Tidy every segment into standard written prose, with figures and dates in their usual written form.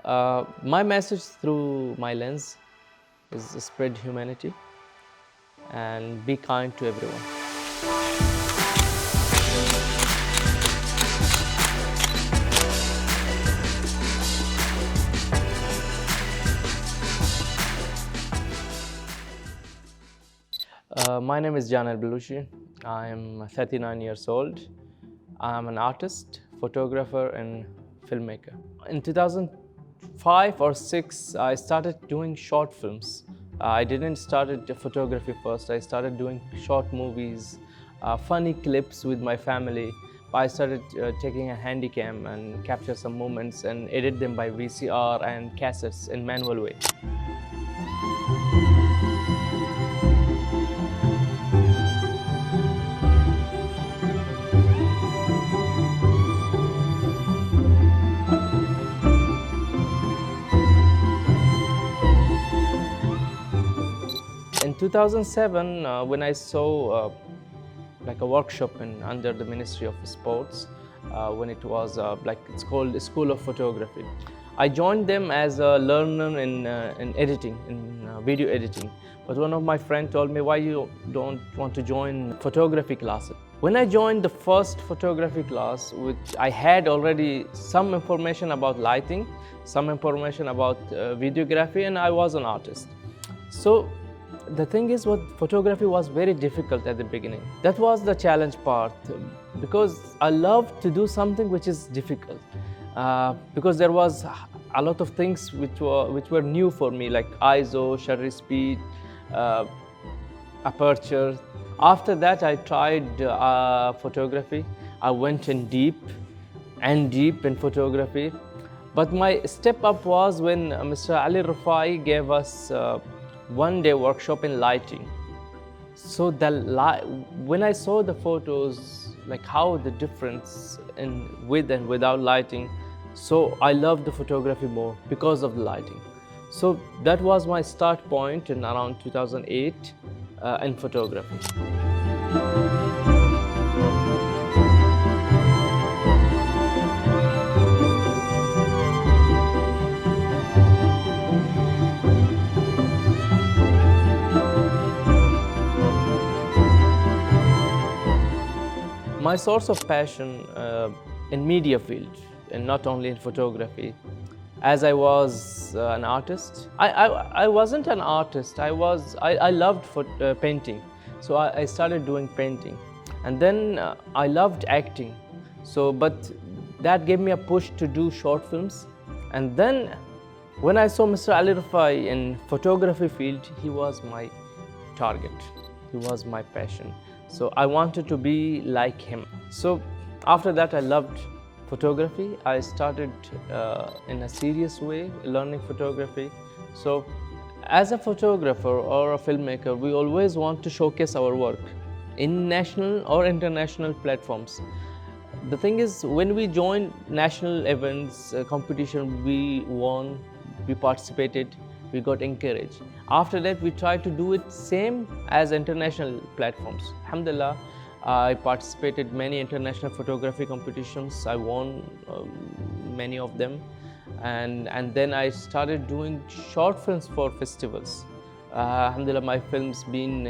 My message through my lens is spread humanity and be kind to everyone. My name is Jaan AlBalushi. I am 39 years old. I am an artist, photographer, and filmmaker. In 2005 or 6, I started doing short films. I didn't start photography first. I started doing short movies, funny clips with my family. I started taking a handy cam and capture some moments and edit them by VCR and cassettes in manual way. In 2007, when I saw like a workshop under the Ministry of Sports, when it was it's called School of Photography. I joined them as a learner in editing, in video editing. But one of my friends told me, why you don't want to join photography classes? When I joined the first photography class, which I had already some information about lighting, some information about videography, and I was an artist. So the thing is, what photography was very difficult at the beginning. That was the challenge part, because I love to do something which is difficult. Because there was a lot of things which were new for me, like ISO, shutter speed, aperture. After that, I tried photography. I went in deep in photography. But my step up was when Mr. Ali Rufai gave us one-day workshop in lighting. So when I saw the photos, like how the difference in with and without lighting, so I loved the photography more because of the lighting. So that was my start point in around 2008 in photography. My source of passion in media field, and not only in photography. As I was an artist, I wasn't an artist. I loved painting, so I started doing painting, and then I loved acting. So, but that gave me a push to do short films, and then when I saw Mr. Ali Rufai in photography field, he was my target. He was my passion. So I wanted to be like him. So after that, I loved photography. I started in a serious way learning photography. So as a photographer or a filmmaker, we always want to showcase our work in national or international platforms. The thing is, when we joined national events, competition, we won, we participated, we got encouraged. After that, we tried to do it same as international platforms. Alhamdulillah, I participated many international photography competitions. I won many of them, and then I started doing short films for festivals. Alhamdulillah, my films been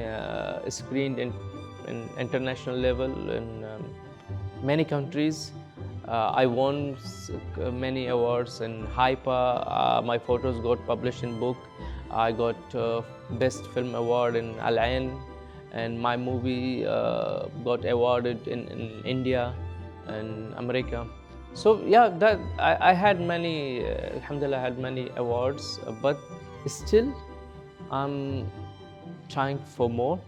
screened in international level in many countries. I won many awards in HIPA. My photos got published in book. I got Best Film Award in Al Ain, and my movie got awarded in India and America. So yeah, that I had many, alhamdulillah, I had many awards, but still I'm trying for more.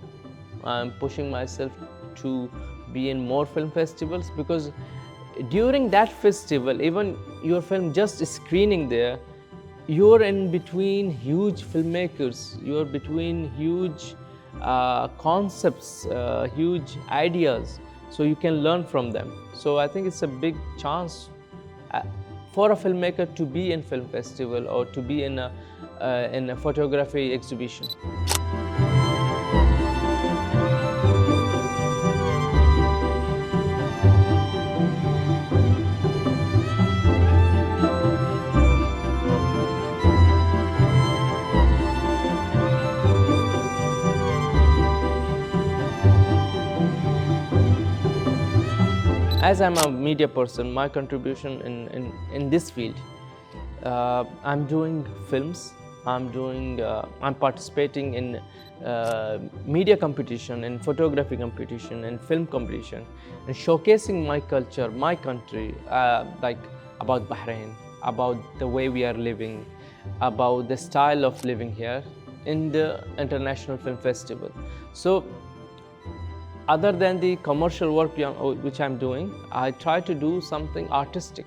I'm pushing myself to be in more film festivals, because during that festival, even your film just screening there, you're in between huge filmmakers, you're between huge concepts, huge ideas, so you can learn from them. So I think it's a big chance for a filmmaker to be in film festival or to be in a photography exhibition. as I'm a media person, my contribution in this field, I'm doing films. I'm participating in media competition, in photography competition, in film competition, and showcasing my culture, my country, like about Bahrain, about the way we are living, about the style of living here in the International Film Festival. So other than the commercial work which I'm doing, I try to do something artistic,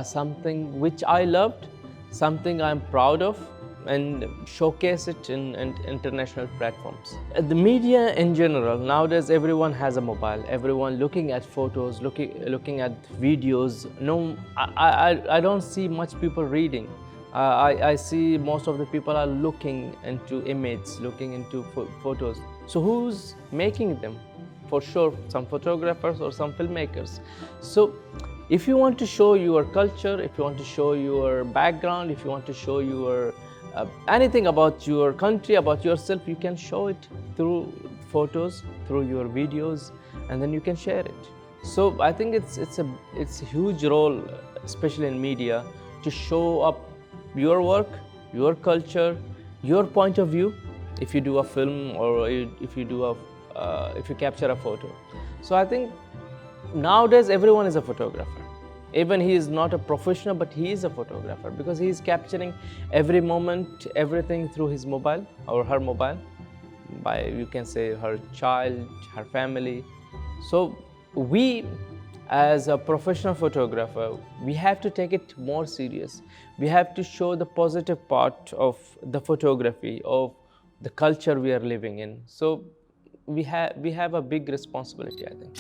something which I loved, something I'm proud of, and showcase it in international platforms. The media in general, nowadays everyone has a mobile, everyone looking at photos, looking at videos. No, I don't see much people reading. I see most of the people are looking into images, looking into photos. So who's making them? For sure, some photographers or some filmmakers. So if you want to show your culture, if you want to show your background, if you want to show your anything about your country, about yourself, you can show it through photos, through your videos, and then you can share it. So I think it's a huge role, especially in media, to show up your work, your culture, your point of view. If you do a film or if you capture a photo. So I think nowadays everyone is a photographer. Even he is not a professional, but he is a photographer because he is capturing every moment, everything through his mobile or her mobile, by, you can say, her child, her family. So we, as a professional photographer, we have to take it more serious. We have to show the positive part of the photography, of the culture we are living in. So we have a big responsibility, I think.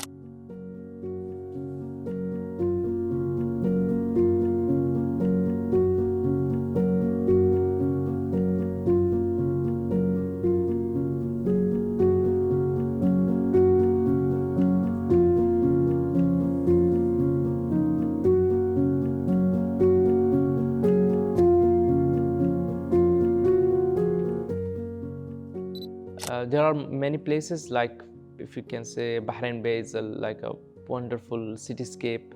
There are many places, like, if you can say, Bahrain Bay is like a wonderful cityscape.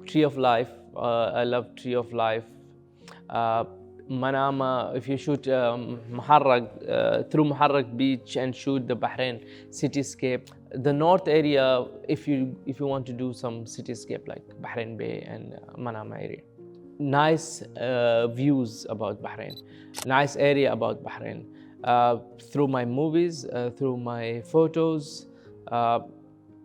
Tree of Life, I love Tree of Life. Manama, if you shoot through Muharraq beach and shoot the Bahrain cityscape. The north area, if you want to do some cityscape like Bahrain Bay and Manama area. Nice views about Bahrain, nice area about Bahrain. Through my movies, through my photos,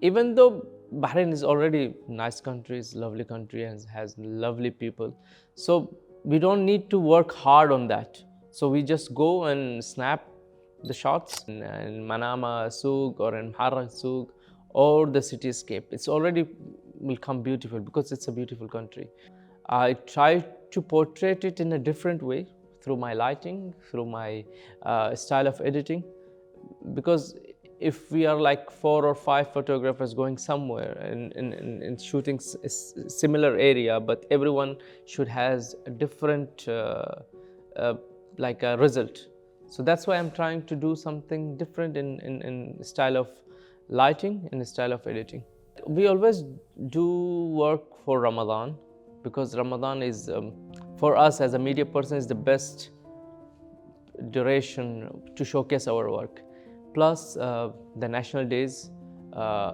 even though Bahrain is already nice country, is lovely country and has lovely people, so we don't need to work hard on that. So we just go and snap the shots in Manama Souk or in Muharraq Souk or the cityscape. It's already will come beautiful because it's a beautiful country. I try to portray it in a different way through my lighting, through my style of editing, because if we are like 4 or 5 photographers going somewhere and shooting similar area, but everyone should has a different like a result. So that's why I'm trying to do something different in style of lighting, in the style of editing. We always do work for Ramadan, because Ramadan is, for us as a media person, is the best duration to showcase our work. Plus the national days,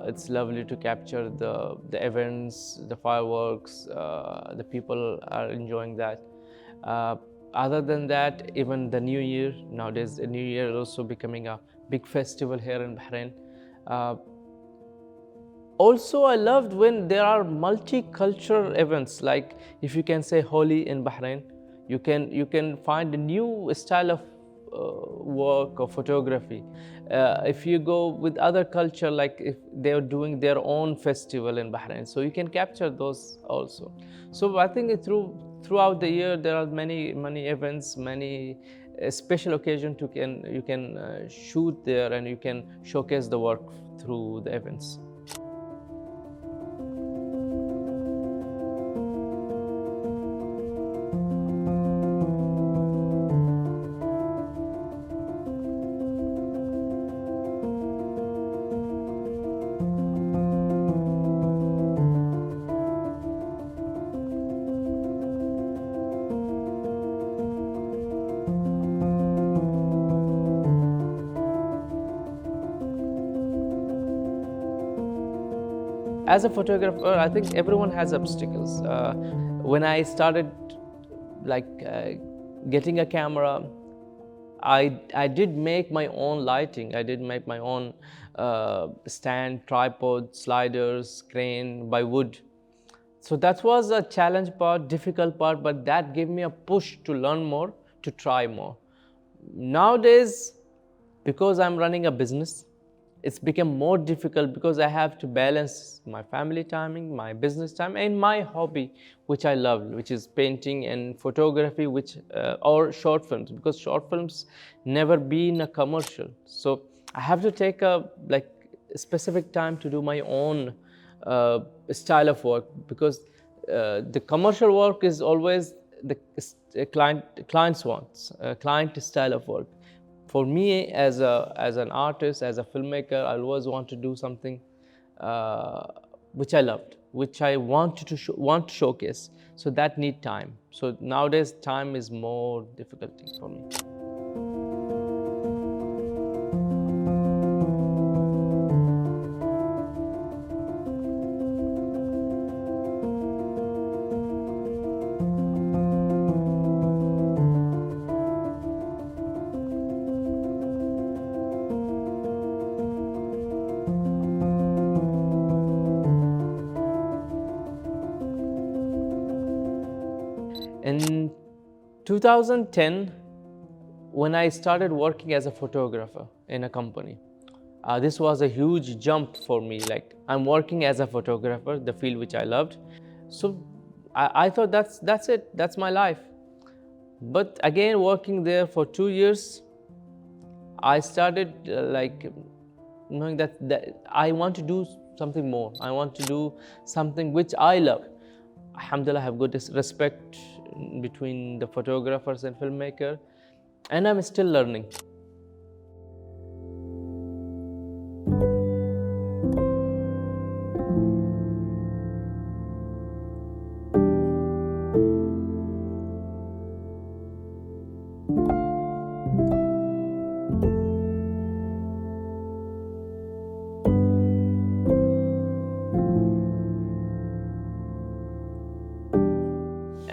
it's lovely to capture the events, the fireworks, the people are enjoying that. Other than that, even the New Year, nowadays the New Year is also becoming a big festival here in Bahrain. Also, I loved when there are multicultural events, like if you can say Holi in Bahrain, you can find a new style of work or photography. If you go with other culture, like if they are doing their own festival in Bahrain, so you can capture those also. So I think throughout the year there are many events, many special occasions you can shoot there, and you can showcase the work through the events. as a photographer, I think everyone has obstacles. When I started like getting a camera, I did make my own lighting. I did make my own stand, tripod, sliders, crane by wood. So that was a challenge part, difficult part, but that gave me a push to learn more, to try more. Nowadays, because I'm running a business, it's become more difficult because I have to balance my family timing, my business time, and my hobby, which I love, which is painting and photography, which or short films, because short films never been a commercial. So I have to take a like specific time to do my own style of work, because the commercial work is always the client's wants, client style of work. For me, as an artist, as a filmmaker, I always want to do something which I loved, which I wanted to want to showcase. So that need time. So nowadays, time is more difficult thing for me. In 2010, when I started working as a photographer in a company, this was a huge jump for me. Like, I'm working as a photographer, the field which I loved. So I thought that's it, that's my life. But again, working there for 2 years, I started knowing that I want to do something more. I want to do something which I love. Alhamdulillah, I have good respect between the photographers and filmmaker, and I'm still learning.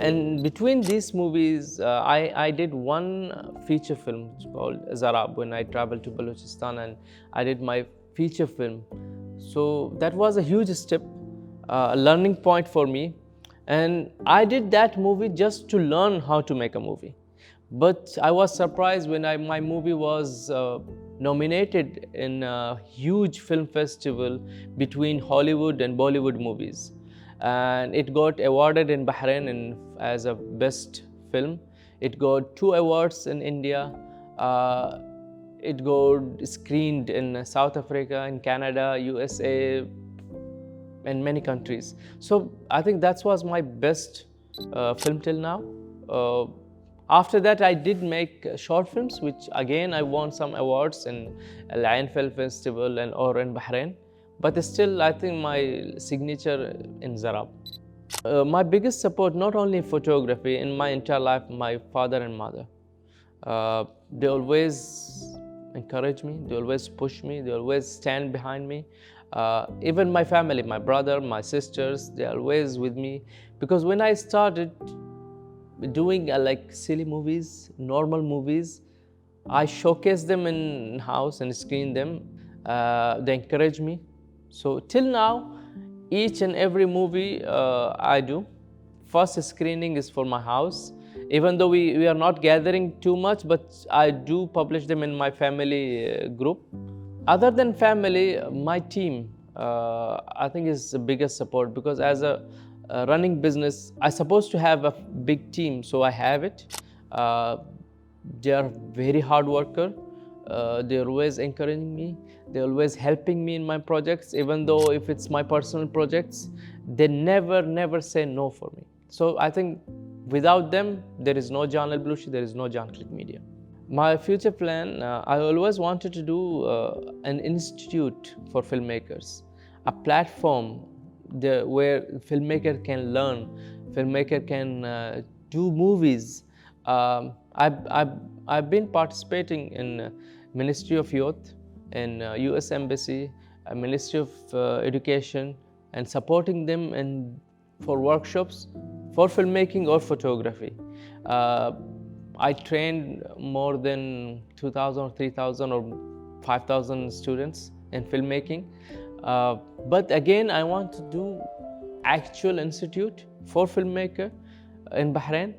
And between these movies, I did one feature film called Zarab when I traveled to Balochistan, and I did my feature film. So that was a huge step, a learning point for me. And I did that movie just to learn how to make a movie. But I was surprised when my movie was nominated in a huge film festival between Hollywood and Bollywood movies. And it got awarded in Bahrain as a best film. It got 2 awards in India. It got screened in South Africa, in Canada, USA, and many countries. So I think that was my best film till now. After that, I did make short films, which again I won some awards in Lion Film Festival or in Bahrain. But still, I think my signature in Zarab. My biggest support, not only in photography, in my entire life, my father and mother. They always encourage me, they always push me, they always stand behind me. Even my family, my brother, my sisters, they're always with me. Because when I started doing like silly movies, normal movies, I showcase them in house and screen them. They encourage me. So till now, each and every movie I do, first screening is for my house. Even though we are not gathering too much, but I do publish them in my family group. Other than family, my team, I think is the biggest support, because as a running business, I'm supposed to have a big team, so I have it. They are very hard worker. They're always encouraging me. They're always helping me in my projects, even though if it's my personal projects, they never say no for me. So I think without them, there is no Jaan AlBalushi, there is no Jaan Click Media. My future plan, I always wanted to do an institute for filmmakers, a platform where filmmaker can learn, filmmaker can do movies. I've been participating in Ministry of Youth, in US Embassy, Ministry of Education, and supporting them for workshops for filmmaking or photography. Uh, I trained more than 2,000 or 3,000 or 5,000 students in filmmaking. But again, I want to do actual institute for filmmaker in Bahrain.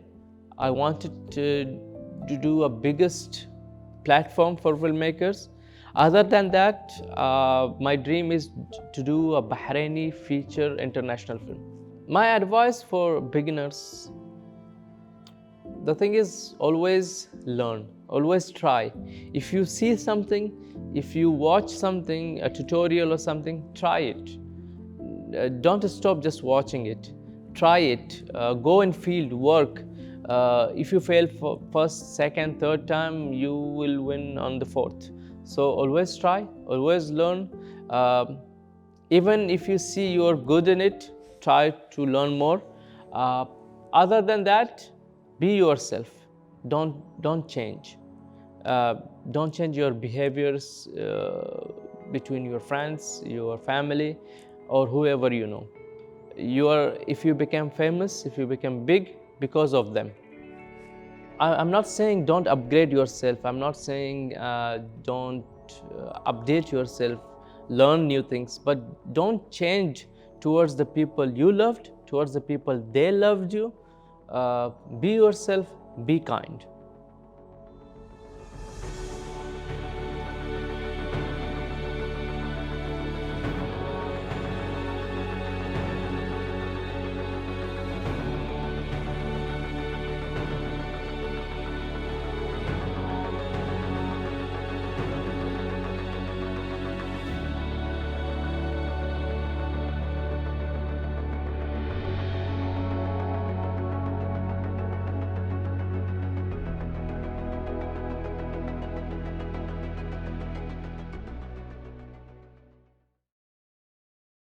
I wanted to do a biggest platform for filmmakers. Other than that, my dream is to do a Bahraini feature international film. My advice for beginners, the thing is, always learn, always try. If you see something, if you watch something, a tutorial or something, try it. Don't stop just watching it. Try it. Go in field, work. If you fail for first, second, third time, you will win on the fourth. So always try, always learn. Even if you see you're good in it, try to learn more. Other than that, be yourself. Don't change. Don't change your behaviors between your friends, your family, or whoever you know. If you become famous, if you become big, because of them. I'm not saying don't upgrade yourself. I'm not saying don't update yourself, learn new things, but don't change towards the people you loved, towards the people they loved you. Be yourself, be kind.